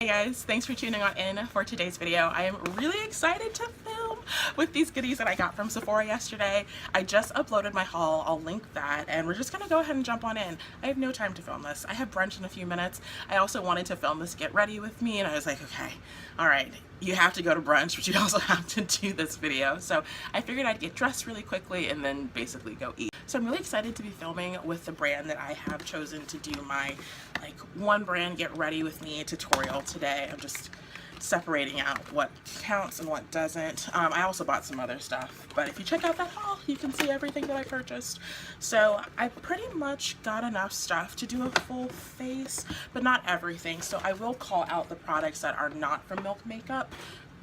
Hey guys, thanks for tuning on in for today's video. I am really excited to film with these goodies that I got from Sephora yesterday. I just uploaded my haul, I'll link that, and we're just gonna go ahead and jump on in. I have no time to film this. I have brunch in a few minutes. I also wanted to film this get ready with me, and I was like, okay, all right, you have to go to brunch, but you also have to do this video. So I figured I'd get dressed really quickly and then basically go eat. So I'm really excited to be filming with the brand that I have chosen to do my like one brand get ready with me tutorial today. I'm just separating out what counts and what doesn't. I also bought some other stuff, but if you check out that haul, you can see everything that I purchased. So I pretty much got enough stuff to do a full face, but not everything. So I will call out the products that are not from Milk Makeup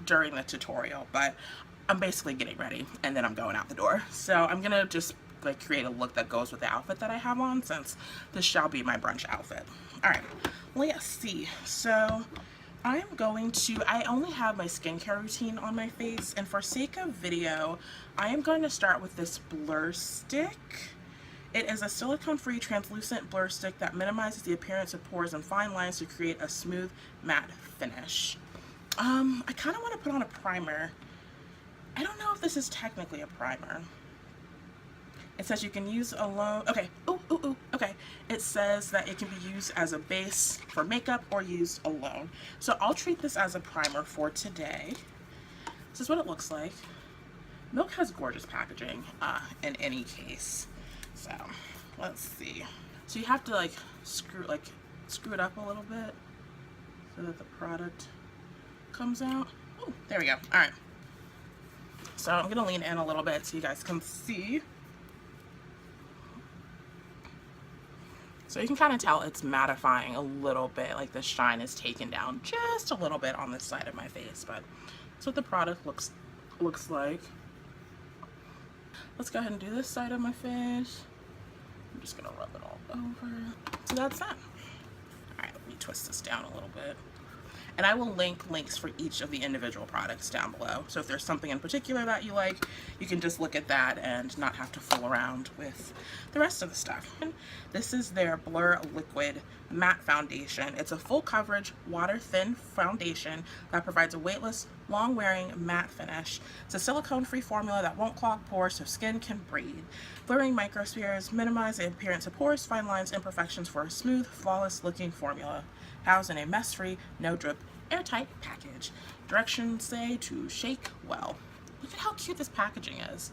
during the tutorial, but I'm basically getting ready and then I'm going out the door. So I'm gonna just like create a look that goes with the outfit that I have on, since this shall be my brunch outfit. All right, let's see. So I only have my skincare routine on my face, and for sake of video, I am going to start with this blur stick. It is a silicone-free translucent blur stick that minimizes the appearance of pores and fine lines to create a smooth matte finish. I kind of want to put on a primer. I don't know if this is technically a primer. It says you can use alone. Okay. Okay. It says that it can be used as a base for makeup or used alone. So I'll treat this as a primer for today. This is what it looks like. Milk has gorgeous packaging in any case. So let's see. So you have to screw it up a little bit so that the product comes out. Oh, there we go. All right. So I'm gonna lean in a little bit so you guys can see. So you can kind of tell it's mattifying a little bit, like the shine is taken down just a little bit on this side of my face, but that's what the product looks like. Let's go ahead and do this side of my face. I'm just gonna rub it all over. So that's that. All right, let me twist this down a little bit. And I will link links for each of the individual products down below. So if there's something in particular that you like, you can just look at that and not have to fool around with the rest of the stuff. This is their Blur Liquid Matte Foundation. It's a full coverage, water-thin foundation that provides a weightless, long-wearing matte finish. It's a silicone-free formula that won't clog pores so skin can breathe. Blurring microspheres minimize the appearance of pores, fine lines, imperfections for a smooth, flawless-looking formula. Housed in a mess-free, no-drip, airtight package. Directions say to shake well. Look at how cute this packaging is.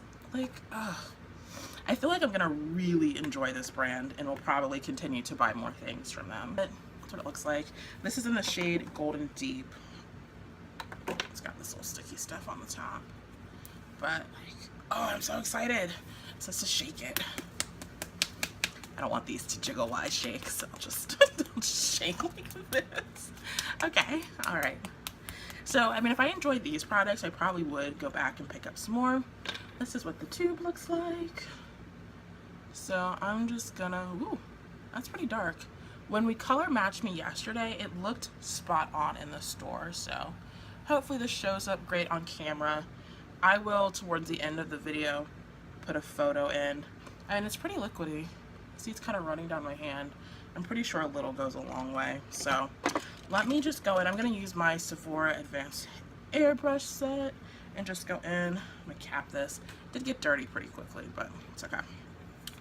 I feel like I'm gonna really enjoy this brand and will probably continue to buy more things from them. But that's what it looks like. This is in the shade Golden Deep. It's got this little sticky stuff on the top. But oh, I'm so excited. It says to shake it. I don't want these to jiggle while I shake, so I'll just shake like this. Okay, all right. So, I mean, if I enjoyed these products, I probably would go back and pick up some more. This is what the tube looks like. So I'm just gonna, ooh, that's pretty dark. When we color matched me yesterday, it looked spot on in the store. So hopefully this shows up great on camera. I will, towards the end of the video, put a photo in. And it's pretty liquidy. See, it's kind of running down my hand. I'm pretty sure a little goes a long way. So let me just go in. I'm going to use my Sephora Advanced Airbrush set and just go in. I'm going to cap this. It did get dirty pretty quickly, but it's okay.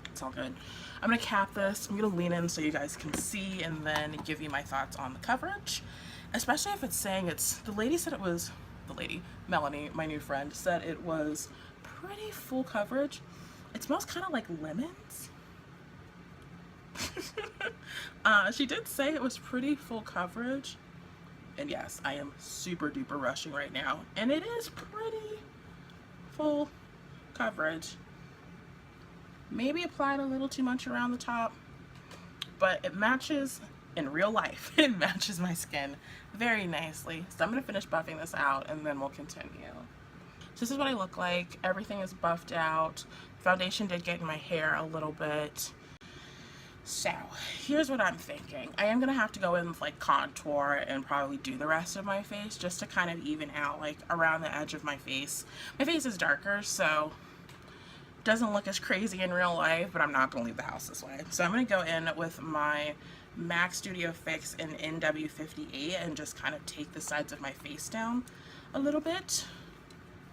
It's all good. I'm going to cap this. I'm going to lean in so you guys can see and then give you my thoughts on the coverage. Especially if it's saying it's, the lady said it was, Melanie, my new friend, said it was pretty full coverage. It smells kind of like lemons. She did say it was pretty full coverage, and yes, I am super duper rushing right now, and it is pretty full coverage. Maybe applied a little too much around the top, but it matches in real life. It matches my skin very nicely. So I'm gonna finish buffing this out and then we'll continue. So this is what I look like. Everything is buffed out. Foundation did get in my hair a little bit. So here's what I'm thinking. I am gonna have to go in with contour and probably do the rest of my face just to kind of even out around the edge of my face. My face is darker, so it doesn't look as crazy in real life, but I'm not gonna leave the house this way. So I'm gonna go in with my MAC Studio Fix in NW58 and just kind of take the sides of my face down a little bit.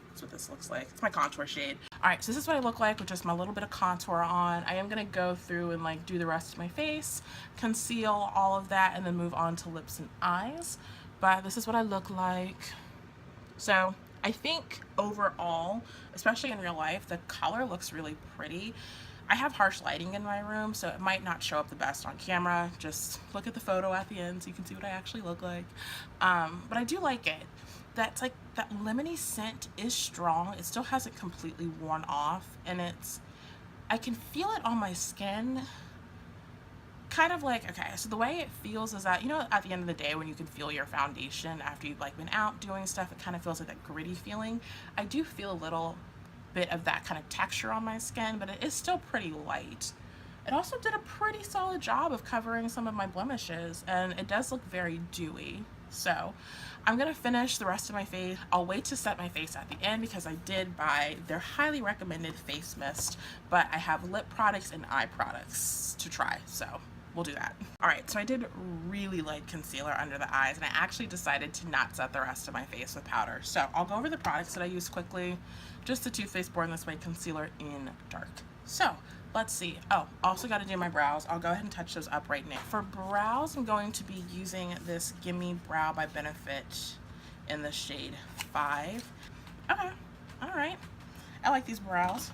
That's what this looks like. It's my contour shade. Alright, so this is what I look like with just my little bit of contour on. I am going to go through and like do the rest of my face, conceal all of that, and then move on to lips and eyes. But this is what I look like. So I think overall, especially in real life, the color looks really pretty. I have harsh lighting in my room, so it might not show up the best on camera. Just look at the photo at the end so you can see what I actually look like. But I do like it. That's like, that lemony scent is strong. It still hasn't completely worn off, and I can feel it on my skin. Kind of like, okay, so the way it feels is that, you know, at the end of the day when you can feel your foundation after you've like been out doing stuff, it kind of feels like that gritty feeling. I do feel a little bit of that kind of texture on my skin, but it is still pretty light. It also did a pretty solid job of covering some of my blemishes, and it does look very dewy. So I'm gonna finish the rest of my face. I'll wait to set my face at the end because I did buy their highly recommended face mist, but I have lip products and eye products to try, so we'll do that. Alright, so I did really light concealer under the eyes, and I actually decided to not set the rest of my face with powder. So I'll go over the products that I use quickly. Just the Too Faced Born This Way concealer in dark. So let's see. Oh, also got to do my brows. I'll go ahead and touch those up right now. For brows, I'm going to be using this Gimme Brow by Benefit in the shade 5. Okay, alright. I like these brows.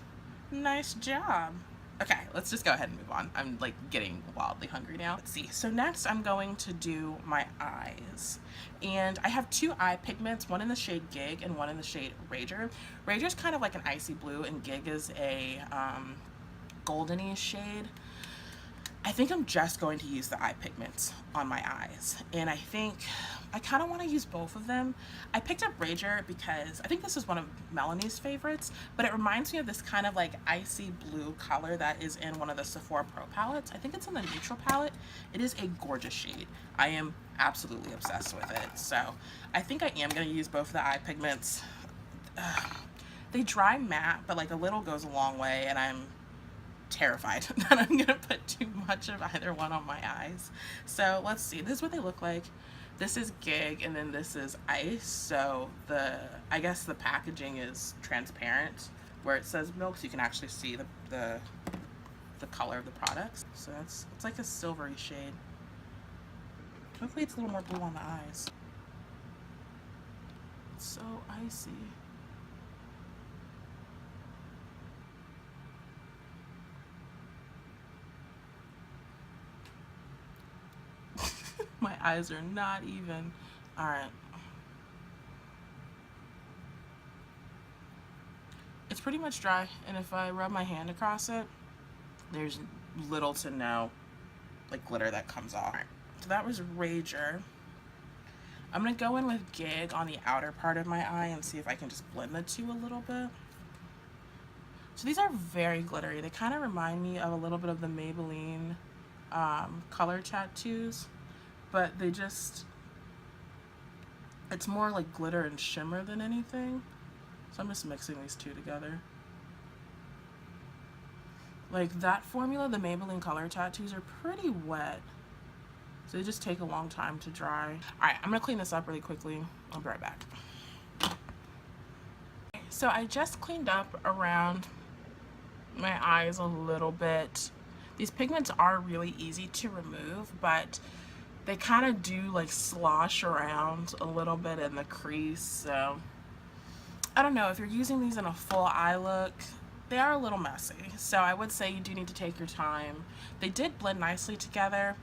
Nice job. Okay, let's just go ahead and move on. I'm like getting wildly hungry now. Let's see. So next I'm going to do my eyes. And I have two eye pigments, one in the shade Gig and one in the shade Rager. Rager's kind of like an icy blue, and Gig is a goldeny shade. I think I'm just going to use the eye pigments on my eyes, and I think I kind of want to use both of them. I picked up Rager because I think this is one of Melanie's favorites, but it reminds me of this kind of like icy blue color that is in one of the Sephora Pro palettes. I think it's in the neutral palette. It is a gorgeous shade. I am absolutely obsessed with it, so I think I am going to use both of the eye pigments. They dry matte, but like a little goes a long way, and I'm terrified that I'm gonna put too much of either one on my eyes. So let's see, this is what they look like. This is Gig, and then this is Ice. So I guess the packaging is transparent where it says milk, so you can actually see the color of the products. So it's like a silvery shade. Hopefully it's a little more blue on the eyes. It's so icy. My eyes are not even. Alright. It's pretty much dry, and if I rub my hand across it, there's little to no like glitter that comes off. Right. So that was Rager. I'm gonna go in with Gig on the outer part of my eye and see if I can just blend the two a little bit. So these are very glittery. They kind of remind me of a little bit of the Maybelline color tattoos, but it's more like glitter and shimmer than anything. So I'm just mixing these two together. Like that formula, the Maybelline color tattoos are pretty wet, so they just take a long time to dry. Alright, I'm gonna clean this up really quickly. I'll be right back. So I just cleaned up around my eyes a little bit. These pigments are really easy to remove, but they kind of do like slosh around a little bit in the crease, so I don't know, if you're using these in a full eye look, they are a little messy, so I would say you do need to take your time. They did blend nicely together.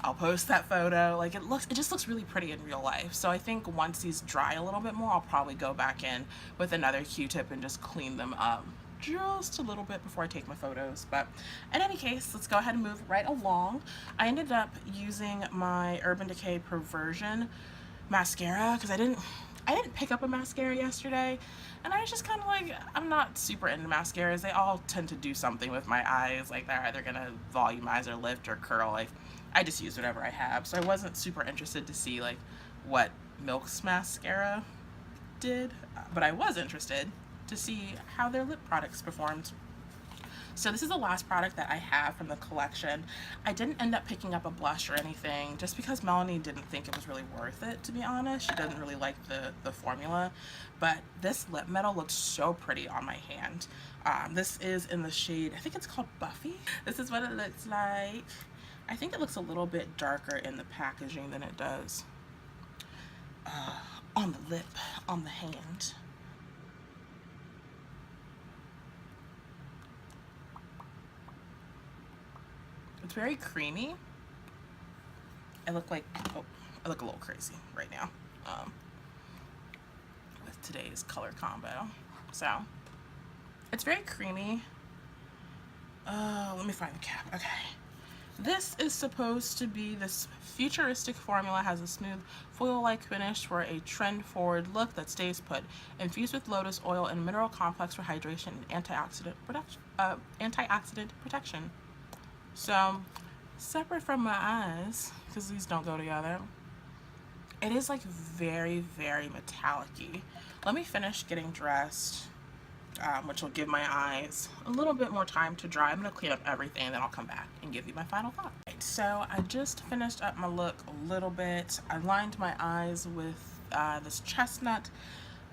I'll post that photo. Like it just looks really pretty in real life, so I think once these dry a little bit more, I'll probably go back in with another Q-tip and just clean them up just a little bit before I take my photos. But in any case, let's go ahead and move right along. I ended up using my Urban Decay Perversion mascara because I didn't pick up a mascara yesterday, and I was just kind of like, I'm not super into mascaras. They all tend to do something with my eyes, like they're either gonna volumize or lift or curl. Like I just use whatever I have, so I wasn't super interested to see like what Milk's mascara did, but I was interested to see how their lip products performed. So this is the last product that I have from the collection. I didn't end up picking up a blush or anything just because Melanie didn't think it was really worth it, to be honest. She doesn't really like the formula, but this lip metal looks so pretty on my hand. This is in the shade, I think it's called Buffy. This is what it looks like. I think it looks a little bit darker in the packaging than it does on the lip, on the hand. It's very creamy. I look like, oh, I look a little crazy right now with today's color combo. So it's very creamy. Let me find the cap. Okay. This is supposed to be this futuristic formula, has a smooth foil-like finish for a trend-forward look that stays put. Infused with lotus oil and mineral complex for hydration and antioxidant protection. So, separate from my eyes, because these don't go together, it is like very, very metallic-y. Let me finish getting dressed, which will give my eyes a little bit more time to dry. I'm going to clean up everything and then I'll come back and give you my final thought. Right, so I just finished up my look a little bit. I lined my eyes with this chestnut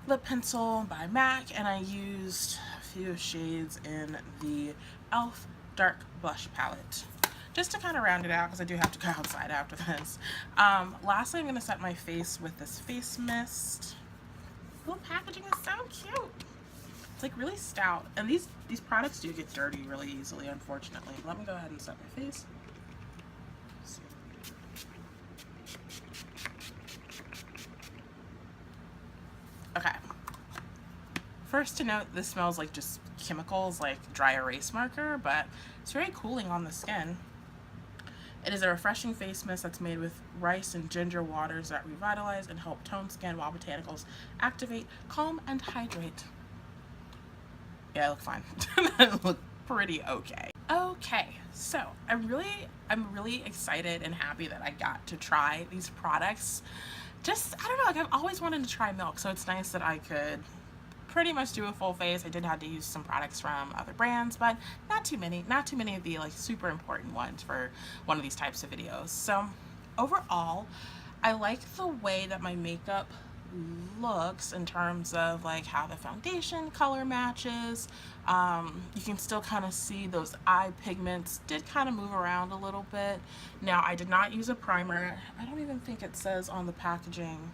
lip pencil by MAC, and I used a few shades in the e.l.f. Dark Blush Palette just to kind of round it out because I do have to go outside after this. Lastly, I'm going to set my face with this face mist. The little packaging is so cute. It's like really stout, and these products do get dirty really easily, unfortunately. Let me go ahead and set my face. Okay. First to note, this smells like just chemicals, like dry erase marker, but it's very cooling on the skin. It is a refreshing face mist that's made with rice and ginger waters that revitalize and help tone skin while botanicals activate, calm, and hydrate. Yeah, I look fine. I look pretty okay. Okay, so I'm really excited and happy that I got to try these products. Just, I don't know, like I've always wanted to try milk, so it's nice that I could pretty much do a full face. I did have to use some products from other brands, but not too many of the like super important ones for one of these types of videos. So overall, I like the way that my makeup looks in terms of like how the foundation color matches. You can still kind of see those eye pigments did kind of move around a little bit. Now, I did not use a primer. I don't even think it says on the packaging.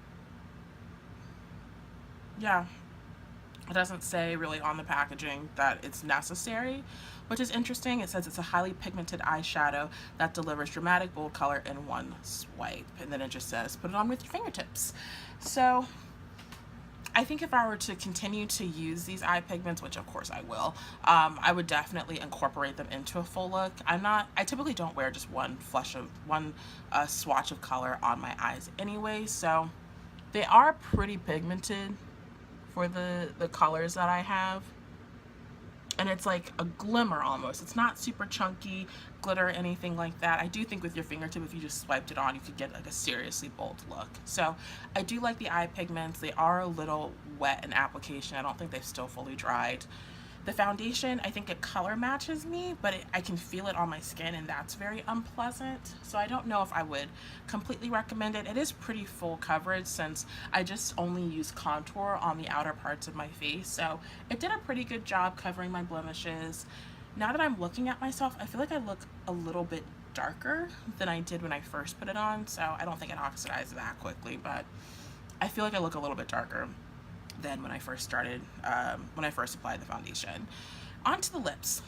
Yeah, it doesn't say really on the packaging that it's necessary, which is interesting. It says it's a highly pigmented eyeshadow that delivers dramatic bold color in one swipe, and then it just says put it on with your fingertips. So I think if I were to continue to use these eye pigments, which of course I will, I would definitely incorporate them into a full look. I typically don't wear just one swatch of color on my eyes anyway, so they are pretty pigmented for the colors that I have. And it's like a glimmer almost. It's not super chunky, glitter, anything like that. I do think with your fingertip, if you just swiped it on, you could get like a seriously bold look. So I do like the eye pigments. They are a little wet in application. I don't think they've still fully dried. The foundation, I think it color matches me, but I can feel it on my skin, and that's very unpleasant. So I don't know if I would completely recommend it. It is pretty full coverage since I just only use contour on the outer parts of my face. So it did a pretty good job covering my blemishes. Now that I'm looking at myself, I feel like I look a little bit darker than I did when I first put it on. So I don't think it oxidized that quickly, but I feel like I look a little bit darker than when I first started, when I first applied the foundation. Onto the lips.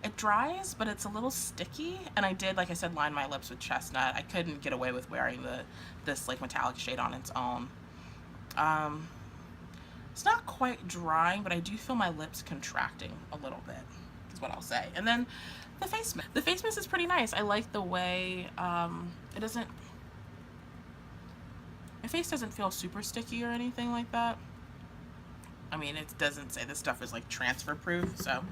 It dries, but it's a little sticky, and I did, like I said, line my lips with chestnut. I couldn't get away with wearing this like metallic shade on its own. It's not quite drying, but I do feel my lips contracting a little bit, is what I'll say. And then the face mist. The face mist is pretty nice. I like the way it doesn't, my face doesn't feel super sticky or anything like that. I mean, it doesn't say this stuff is like transfer proof, so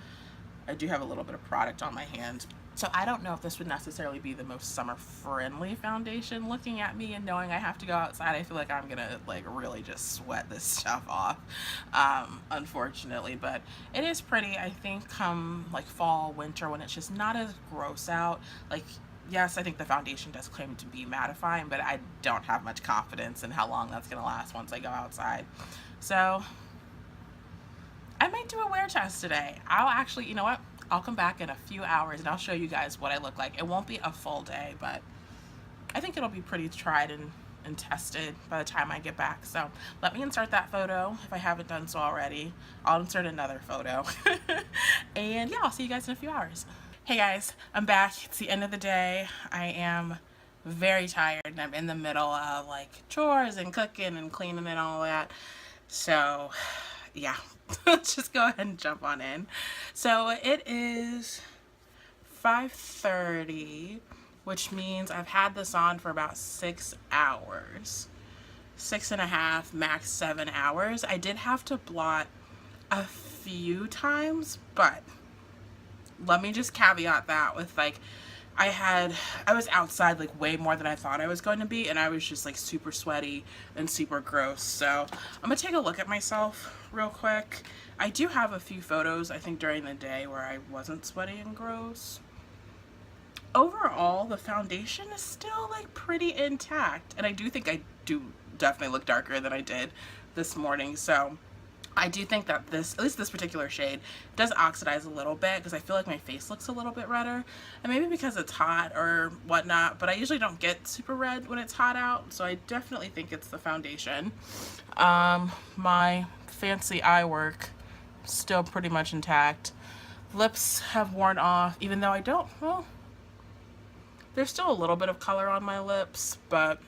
I do have a little bit of product on my hand, So I don't know if this would necessarily be the most summer friendly foundation. Looking at me and knowing I have to go outside, I feel like I'm gonna like really just sweat this stuff off, unfortunately. But it is pretty. I think come like fall, winter, when it's just not as gross out, like yes, I think the foundation does claim to be mattifying, but I don't have much confidence in how long that's gonna last once I go outside. So I might do a wear test today. I'll actually, you know what? I'll come back in a few hours and I'll show you guys what I look like. It won't be a full day, but I think it'll be pretty tried and tested by the time I get back. So let me insert that photo if I haven't done so already. I'll insert another photo. And yeah, I'll see you guys in a few hours. Hey guys, I'm back. It's the end of the day. I am very tired and I'm in the middle of like chores and cooking and cleaning and all that. So yeah, let's just go ahead and jump on in. So it is 5:30, which means I've had this on for about 6 hours. 6.5, max 7 hours. I did have to blot a few times, but let me just caveat that with like, I was outside like way more than I thought I was going to be, and I was just like super sweaty and super gross. So I'm gonna take a look at myself real quick. I do have a few photos, I think, during the day where I wasn't sweaty and gross. Overall, the foundation is still like pretty intact, and I do think I do definitely look darker than I did this morning. So I do think that this, at least this particular shade, does oxidize a little bit because I feel like my face looks a little bit redder, and maybe because it's hot or whatnot, but I usually don't get super red when it's hot out, so I definitely think it's the foundation. My fancy eye work still pretty much intact. Lips have worn off, even though I don't, well, there's still a little bit of color on my lips, but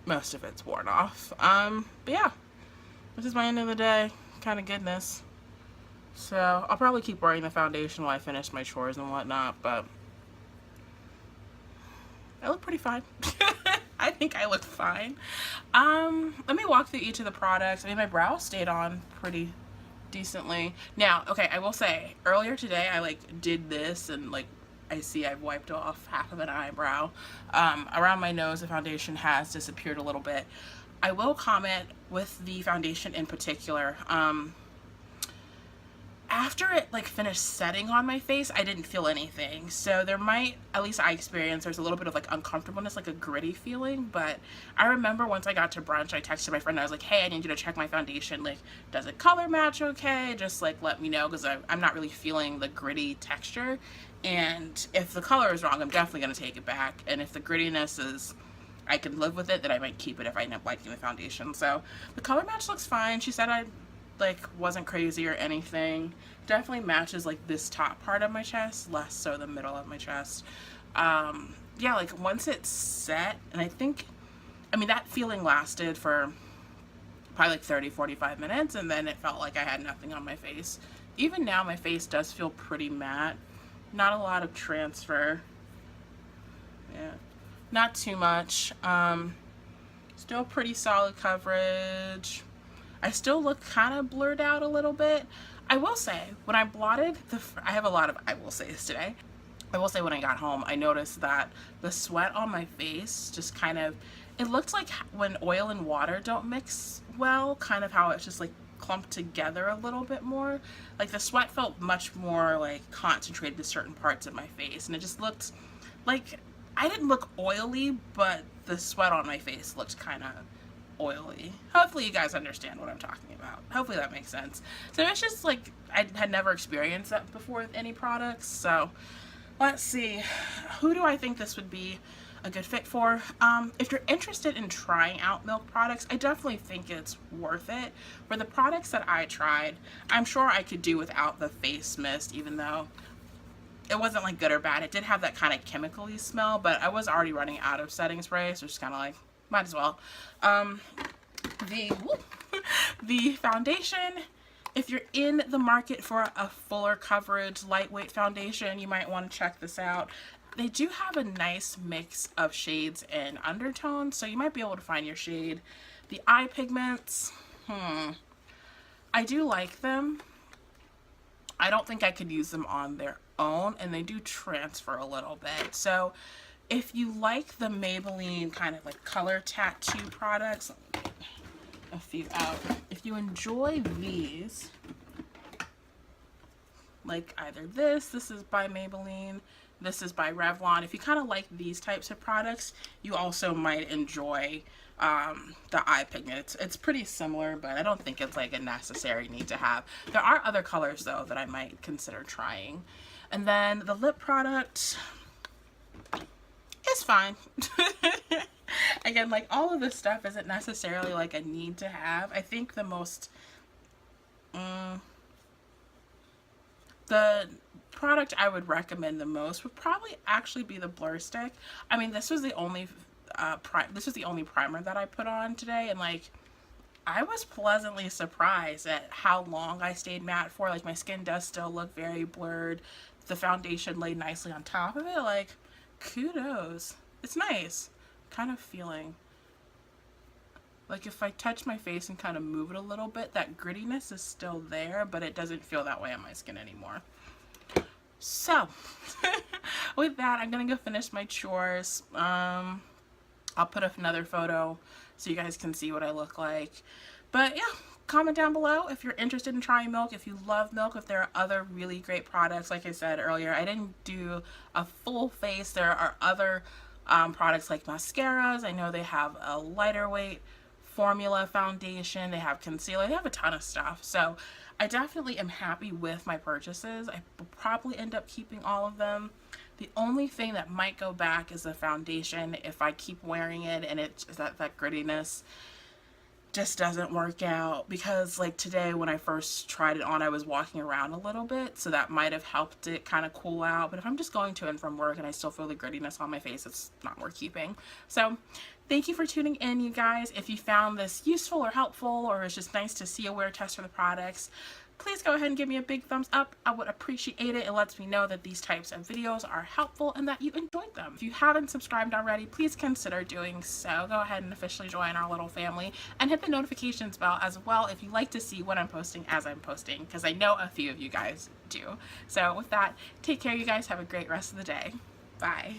most of it's worn off. But yeah, this is my end of the day kind of goodness. So I'll probably keep wearing the foundation while I finish my chores and whatnot, but I look pretty fine. I think I look fine. Let me walk through each of the products. I mean, my brow stayed on pretty decently. Now, okay, I will say, earlier today I like did this and like I see I've wiped off half of an eyebrow. Around my nose, the foundation has disappeared a little bit. I will comment with the foundation in particular. After it like finished setting on my face, I didn't feel anything. So there might, at least I experienced, there's a little bit of like uncomfortableness, like a gritty feeling. But I remember once I got to brunch, I texted my friend, I was like, hey, I need you to check my foundation. Like, does it color match okay? Just like let me know, because I'm not really feeling the gritty texture. And if the color is wrong, I'm definitely going to take it back. And if the grittiness is, I can live with it, then I might keep it if I end up liking the foundation. So the color match looks fine. She said I like wasn't crazy or anything. Definitely matches like this top part of my chest, less so the middle of my chest. Yeah, like once it's set, and I mean that feeling lasted for probably like 30-45 minutes, and then it felt like I had nothing on my face. Even now my face does feel pretty matte. Not a lot of transfer. Yeah, not too much. Still pretty solid coverage. I still look kind of blurred out a little bit. I will say, when I blotted, I have a lot of I will says today. I will say when I got home, I noticed that the sweat on my face just kind of, it looked like when oil and water don't mix well, kind of how it's just like clumped together a little bit more. Like the sweat felt much more like concentrated to certain parts of my face, and it just looked like, I didn't look oily, but the sweat on my face looked kind of oily. Hopefully you guys understand what I'm talking about. Hopefully that makes sense. So it's just like, I had never experienced that before with any products. So let's see, who do I think this would be a good fit for? If you're interested in trying out Milk products, I definitely think it's worth it. For the products that I tried, I'm sure I could do without the face mist, even though it wasn't like good or bad. It did have that kind of chemical-y smell, but I was already running out of setting spray, so it's kind of like, might as well. The foundation, if you're in the market for a fuller coverage, lightweight foundation, you might want to check this out. They do have a nice mix of shades and undertones, so you might be able to find your shade. The eye pigments, I do like them. I don't think I could use them on their own, and they do transfer a little bit. So if you like the Maybelline kind of like color tattoo products, let me get a few out. If you enjoy these, like either this is by Maybelline, this is by Revlon. If you kind of like these types of products, you also might enjoy the eye pigment. It's pretty similar, but I don't think it's like a necessary need to have. There are other colors though that I might consider trying. And then the lip product is fine. Again, like all of this stuff isn't necessarily like a need to have. I think the most the product I would recommend the most would probably actually be the Blur Stick. I mean, this was the only primer that I put on today, and like I was pleasantly surprised at how long I stayed matte for. Like my skin does still look very blurred. The foundation laid nicely on top of it. Like, kudos. It's nice. Kind of feeling like if I touch my face and kind of move it a little bit, that grittiness is still there, but it doesn't feel that way on my skin anymore. So with that, I'm gonna go finish my chores. I'll put up another photo so you guys can see what I look like. But yeah, comment down below if you're interested in trying Milk, if you love Milk, if there are other really great products. Like I said earlier, I didn't do a full face. There are other products like mascaras. I know they have a lighter weight formula foundation, they have concealer, they have a ton of stuff. So I definitely am happy with my purchases. I will probably end up keeping all of them. The only thing that might go back is the foundation. If I keep wearing it and it's that grittiness just doesn't work out, because like today when I first tried it on, I was walking around a little bit, so that might have helped it kind of cool out. But if I'm just going to and from work and I still feel the grittiness on my face, it's not worth keeping. So thank you for tuning in, you guys. If you found this useful or helpful, or it's just nice to see a wear test for the products, please go ahead and give me a big thumbs up. I would appreciate it. It lets me know that these types of videos are helpful and that you enjoyed them. If you haven't subscribed already, please consider doing so. Go ahead and officially join our little family and hit the notifications bell as well if you like to see what I'm posting as I'm posting, because I know a few of you guys do. So with that, take care, you guys. Have a great rest of the day. Bye.